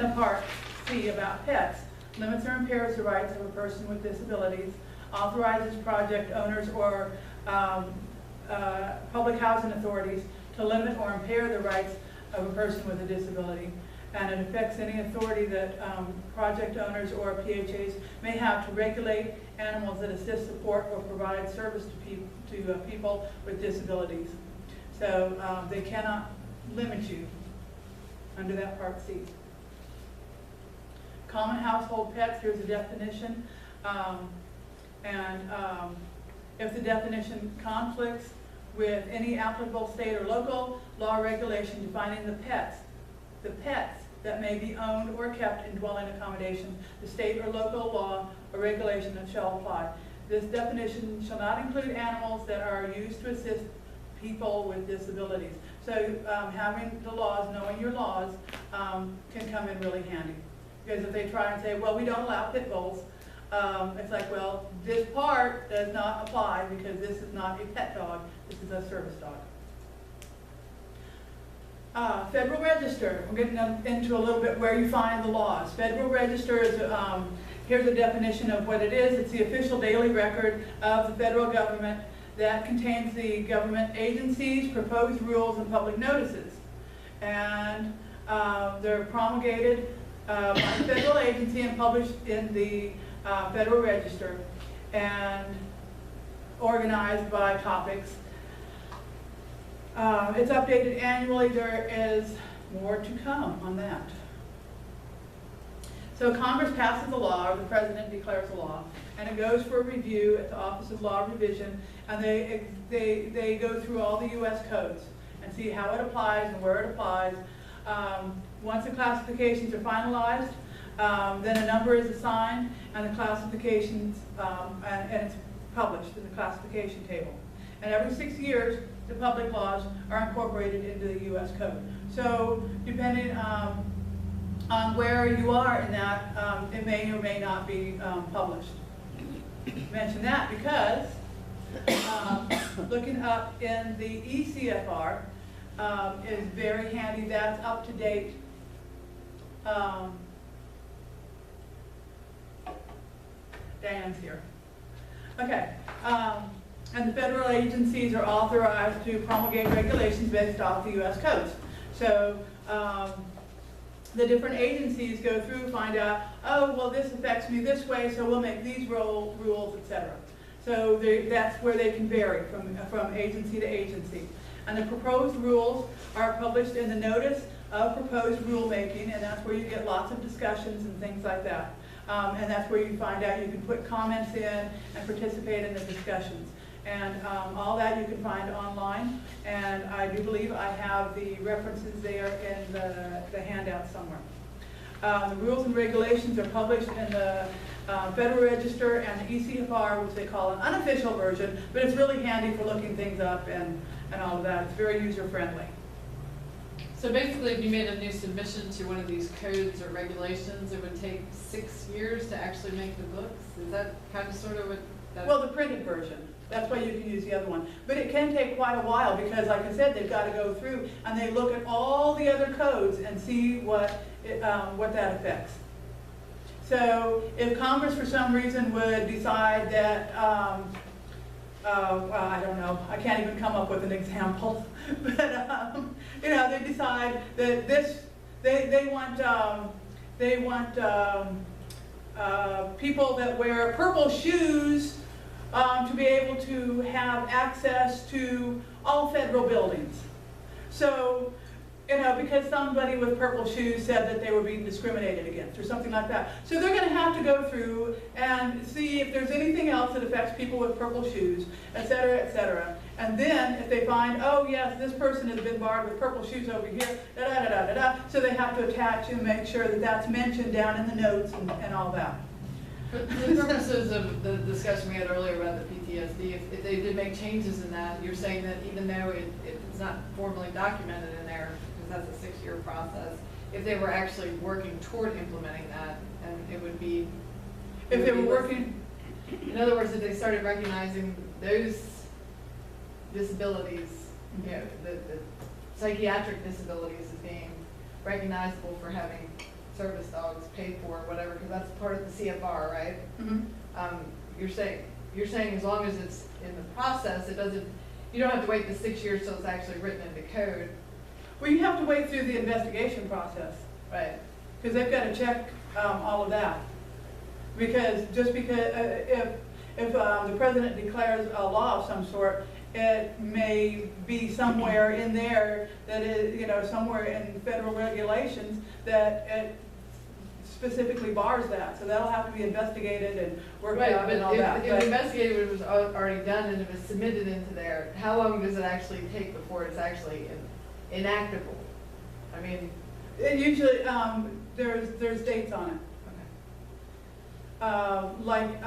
the Part C about pets, limits or impairs the rights of a person with disabilities, authorizes project owners or public housing authorities to limit or impair the rights of a person with a disability, and it affects any authority that project owners or PHAs may have to regulate animals that assist, support, or provide service to people with disabilities. So they cannot limit you under that Part C. Common household pets, here's a definition. If the definition conflicts with any applicable state or local law or regulation defining the pets that may be owned or kept in dwelling accommodation, the state or local law or regulation that shall apply. This definition shall not include animals that are used to assist people with disabilities. So having the laws, knowing your laws, can come in really handy. Because if they try and say, well, we don't allow pit bulls, it's like, well, this part does not apply because this is not a pet dog, this is a service dog. Federal Register, we're getting into a little bit where you find the laws. Federal Register is, here's a definition of what it is. It's the official daily record of the federal government that contains the government agencies, proposed rules, and public notices. And they're promulgated by the federal agency and published in the Federal Register and organized by topics. It's updated annually. There is more to come on that. So Congress passes a law, or the President declares a law, and it goes for review at the Office of Law Revision, and they go through all the U.S. codes and see how it applies and where it applies. Once the classifications are finalized, then a number is assigned, and the classifications, and it's published in the classification table. And every 6 years, the public laws are incorporated into the U.S. code. So depending on where you are in that, it may or may not be published. Mention that because looking up in the ECFR is very handy. That's up to date. Diane's here. Okay. And the federal agencies are authorized to promulgate regulations based off the U.S. codes. So the different agencies go through, find out, oh, well, this affects me this way, so we'll make these rules, etc. So that's where they can vary from agency to agency. And the proposed rules are published in the notice of proposed rulemaking, and that's where you get lots of discussions and things like that. And that's where you find out you can put comments in and participate in the discussions. And all that you can find online, and I do believe I have the references there in the handout somewhere. The rules and regulations are published in the Federal Register and the ECFR, which they call an unofficial version, but it's really handy for looking things up and all of that. It's very user-friendly. So basically, if you made a new submission to one of these codes or regulations, it would take 6 years to actually make the books? Is that kind of sort of what that... Well, the printed version. That's why you can use the other one. But it can take quite a while because, like I said, they've got to go through and they look at all the other codes and see what that affects. So if Congress, for some reason, would decide that, well, I don't know, I can't even come up with an example, but you know, they decide that they want people that wear purple shoes to be able to have access to all federal buildings. So, you know, because somebody with purple shoes said that they were being discriminated against or something like that. So they're going to have to go through and see if there's anything else that affects people with purple shoes, et cetera, et cetera. And then if they find, oh yes, this person has been barred with purple shoes over here, da da da da da da, so they have to attach and make sure that that's mentioned down in the notes and all that. For the purposes of the discussion we had earlier about the PTSD, if they did make changes in that, you're saying that even though it's not formally documented in there, because that's a 6-year process, if they were actually working toward implementing that, and it would be... If they were working... In other words, if they started recognizing those disabilities, you know, the psychiatric disabilities as being recognizable for having service dogs paid for, whatever, because that's part of the CFR, right? You're saying as long as it's in the process, it doesn't, you don't have to wait the 6 years till it's actually written into code. Well, you have to wait through the investigation process, Right. because they've got to check all of that. Because just because, if the president declares a law of some sort, it may be somewhere in there that is, you know, somewhere in federal regulations that it specifically bars that. So that'll have to be investigated and worked Right, out but and all that. if the investigative was already done and it was submitted into there, how long does it actually take before it's actually enactable? I mean. It usually, there's dates on it. Like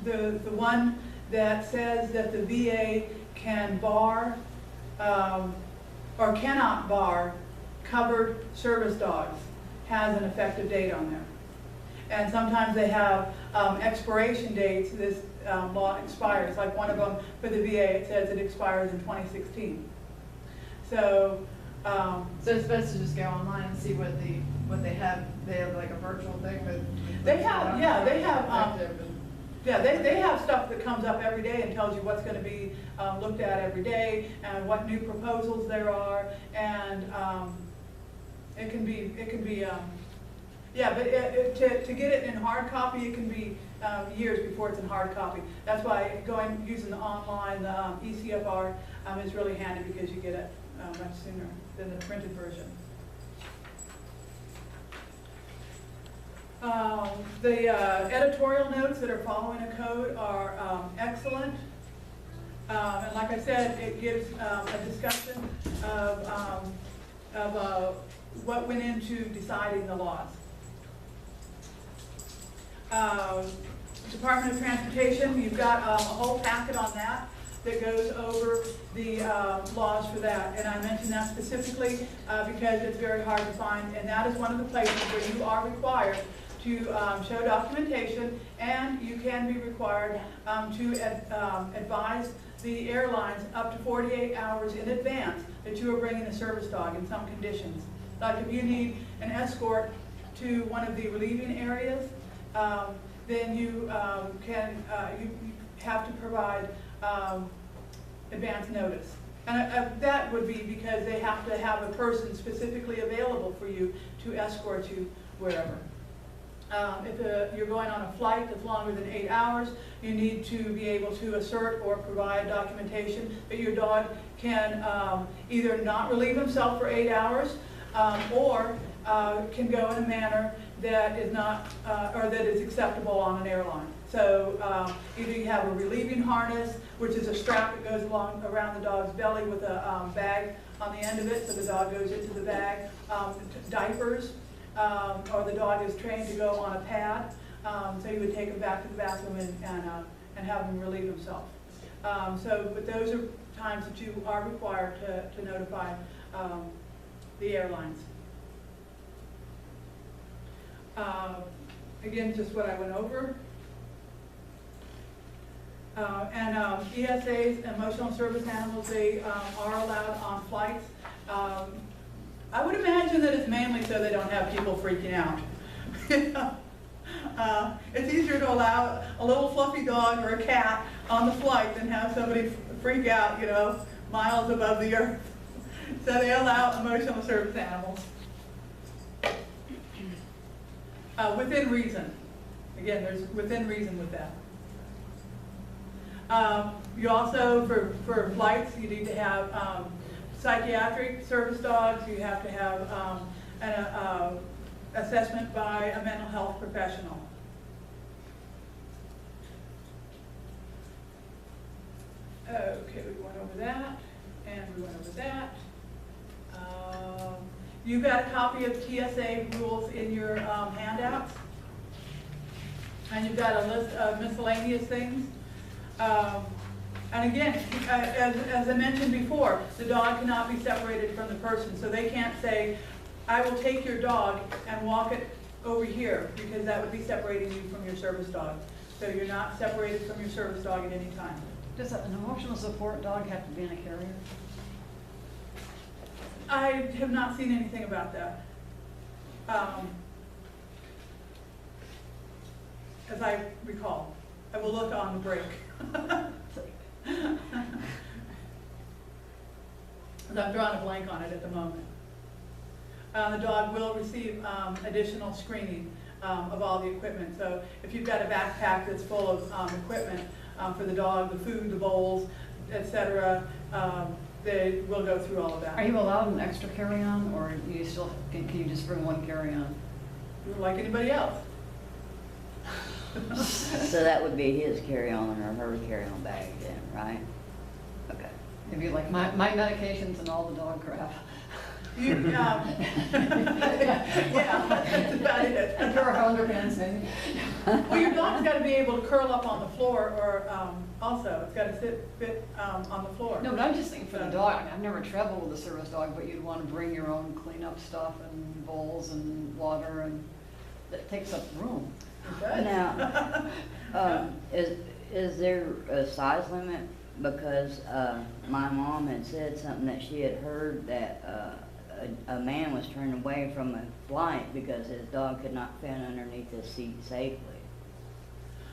the one that says that the VA can bar or cannot bar covered service dogs has an effective date on there. And sometimes they have expiration dates. This law expires. Like one of them for the VA, it says it expires in 2016. So it's best to just go online and see what they have. They have like a virtual thing that they have, yeah, they have, effective and- yeah, they have stuff that comes up every day and tells you what's going to be looked at every day and what new proposals there are, and it can be, yeah, but to get it in hard copy, it can be years before it's in hard copy. That's why using the online, the ECFR is really handy, because you get it much sooner than the printed version. The editorial notes that are following a code are excellent. And like I said, it gives a discussion of what went into deciding the laws. Department of Transportation, you've got a whole packet on that goes over the laws for that. And I mentioned that specifically because it's very hard to find, and that is one of the places where you are required to show documentation, and you can be required to advise the airlines up to 48 hours in advance that you are bringing a service dog in some conditions. Like if you need an escort to one of the relieving areas, then you you have to provide advance notice. And that would be because they have to have a person specifically available for you to escort you wherever. If you're going on a flight that's longer than 8 hours, you need to be able to assert or provide documentation that your dog can either not relieve himself for 8 hours or can go in a manner that is not, or that is acceptable on an airline. So either you have a relieving harness, which is a strap that goes along around the dog's belly with a bag on the end of it, so the dog goes into the bag. Diapers, or the dog is trained to go on a pad, so you would take him back to the bathroom and have him relieve himself. But those are times that you are required to notify the airlines. Again, just what I went over. ESAs, emotional service animals, they are allowed on flights. I would imagine that it's mainly so they don't have people freaking out. It's easier to allow a little fluffy dog or a cat on the flight than have somebody freak out, you know, miles above the earth. So they allow emotional service animals. Within reason. Again, there's within reason with that. You also, for flights, you need to have psychiatric service dogs. You have to have an assessment by a mental health professional. Okay, we went over that, and we went over that. You've got a copy of TSA rules in your handouts. And you've got a list of miscellaneous things. And again, as I mentioned before, the dog cannot be separated from the person. So they can't say, I will take your dog and walk it over here, because that would be separating you from your service dog. So you're not separated from your service dog at any time. Does an emotional support dog have to be in a carrier? I have not seen anything about that. as I recall. I will look on the break. I'm drawing a blank on it at the moment. The dog will receive additional screening of all the equipment. So if you've got a backpack that's full of equipment for the dog, the food, the bowls, etc., they will go through all of that. Are you allowed an extra carry-on, or you still, can you just bring one carry-on? Like anybody else. So that would be his carry-on or her carry-on bag then, right? Okay. It'd be like my medications and all the dog crap. Yeah, that's about it. A pair of underpants, maybe. Well, your dog's got to be able to curl up on the floor, or also it's got to fit on the floor. No, but I'm just thinking for the dog. I mean, I've never traveled with a service dog, but you'd want to bring your own cleanup stuff and bowls and water, and that takes up room. It does. Now, is there a size limit? Because my mom had said something that she had heard that a man was turned away from a flight because his dog could not fit underneath his seat safely.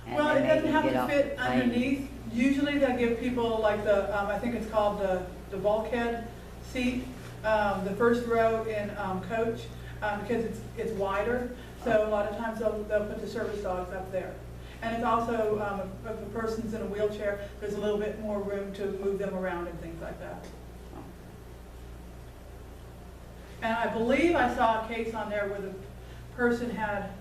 And Well, they it made doesn't him have get to off fit the plane. underneath. Usually they give people like the, I think it's called the bulkhead seat, the first row in coach, because it's wider. So a lot of times they'll put the service dogs up there. And it's also, if a person's in a wheelchair, there's a little bit more room to move them around and things like that. And I believe I saw a case on there where the person had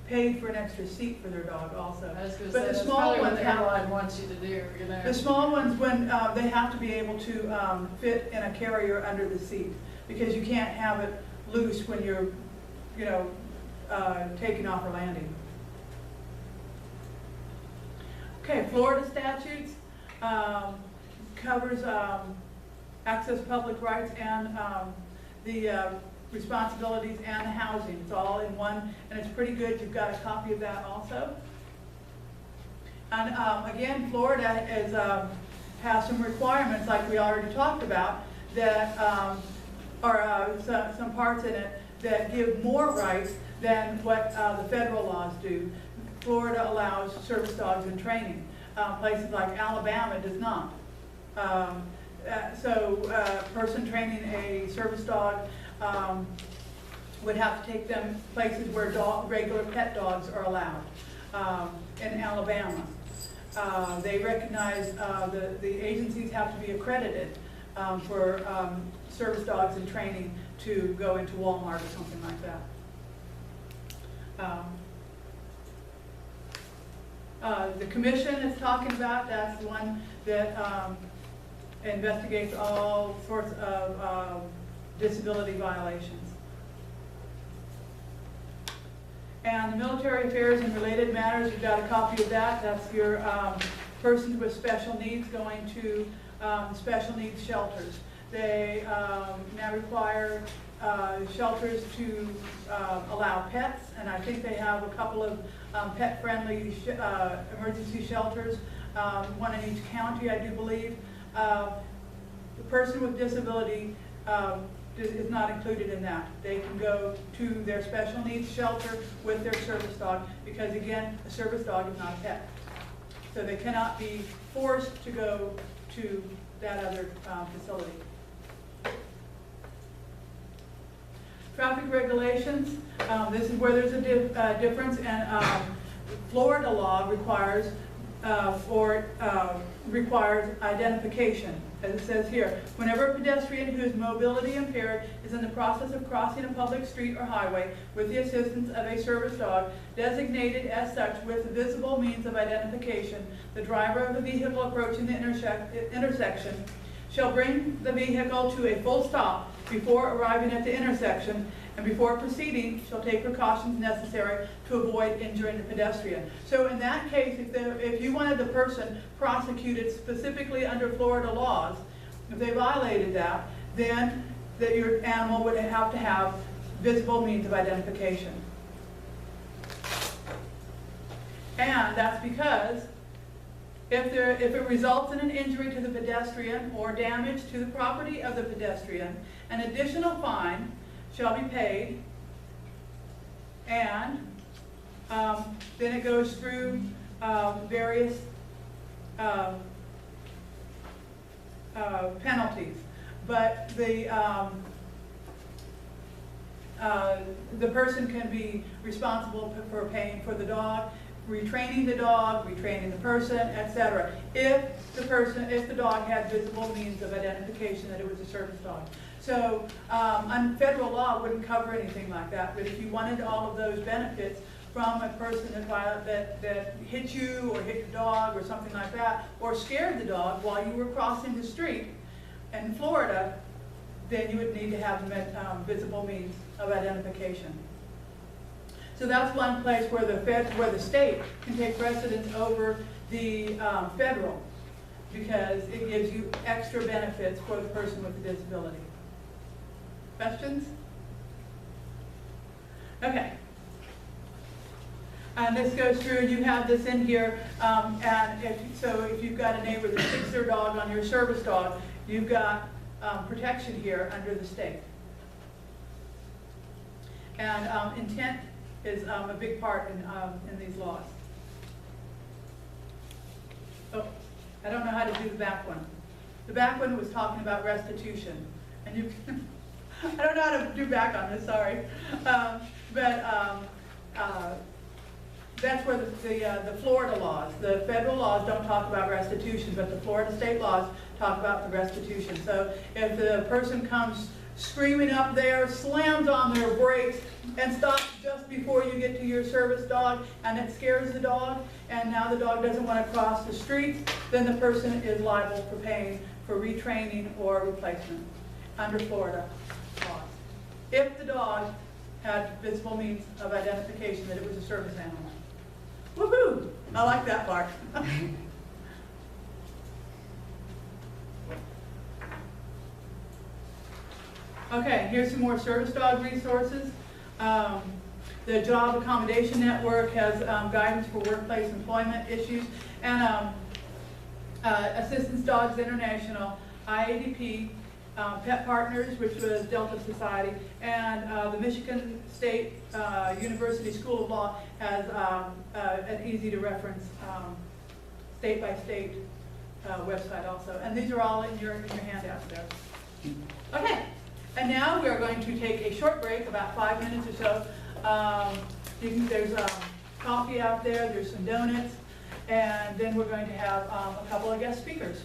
paid for an extra seat for their dog also. I was gonna But say, the that's small probably what ones the have- airline wants you to do, you know. The small ones, when they have to be able to fit in a carrier under the seat, because you can't have it loose when you're, you know, taking off or landing. Okay, Florida statutes covers access to public rights and the responsibilities and the housing. It's all in one, and it's pretty good. You've got a copy of that also. And again, Florida has some requirements, like we already talked about, that are some parts in it that give more rights than what the federal laws do. Florida allows service dogs in training. Places like Alabama does not. So a person training a service dog would have to take them places where regular pet dogs are allowed in Alabama. They recognize the agencies have to be accredited for service dogs in training to go into Walmart or something like that. The commission is talking about, that's the one that investigates all sorts of disability violations. And the military affairs and related matters, you've got a copy of that. That's your persons with special needs going to special needs shelters. They now require shelters to allow pets, and I think they have a couple of pet-friendly emergency shelters, one in each county, I do believe. The person with disability is not included in that. They can go to their special needs shelter with their service dog, because again, a service dog is not a pet. So they cannot be forced to go to that other facility. Traffic regulations, this is where there's a difference, and Florida law requires identification, as it says here. Whenever a pedestrian who is mobility impaired is in the process of crossing a public street or highway with the assistance of a service dog designated as such with visible means of identification, the driver of the vehicle approaching the intersection shall bring the vehicle to a full stop before arriving at the intersection, and before proceeding shall take precautions necessary to avoid injuring the pedestrian. So in that case, if you wanted the person prosecuted specifically under Florida laws, if they violated that, then your animal would have to have visible means of identification. And that's because if it results in an injury to the pedestrian or damage to the property of the pedestrian, an additional fine shall be paid And then it goes through various penalties. But the person can be responsible for paying for the dog, retraining the person, etc. If the dog had visible means of identification that it was a service dog. So, federal law wouldn't cover anything like that, but if you wanted all of those benefits from a person that hit you or hit the dog or something like that, or scared the dog while you were crossing the street in Florida, then you would need to have visible means of identification. So that's one place where the state can take precedence over the federal, because it gives you extra benefits for the person with the disability. Questions? Okay. And this goes through, you have this in here, and if you've got a neighbor that sticks their dog on your service dog, you've got protection here under the state. And intent is a big part in these laws. Oh, I don't know how to do the back one. The back one was talking about restitution, and you can, I don't know how to do back on this, sorry. That's where the Florida laws, the federal laws don't talk about restitution, but the Florida state laws talk about the restitution. So if the person comes screaming up there, slams on their brakes, and stops just before you get to your service dog, and it scares the dog, and now the dog doesn't want to cross the street, then the person is liable for paying for retraining or replacement under Florida laws. If the dog had visible means of identification that it was a service animal. Woohoo! I like that part. Okay, here's some more service dog resources. The Job Accommodation Network has guidance for workplace employment issues, and Assistance Dogs International, IADP, Pet Partners, which was Delta Society, and the Michigan State University School of Law has an easy-to-reference state-by-state website also. And these are all in your handouts there. Okay, and now we are going to take a short break, about 5 minutes or so. There's coffee out there, there's some donuts, and then we're going to have a couple of guest speakers.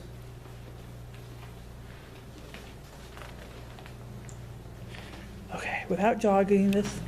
Okay, without jogging this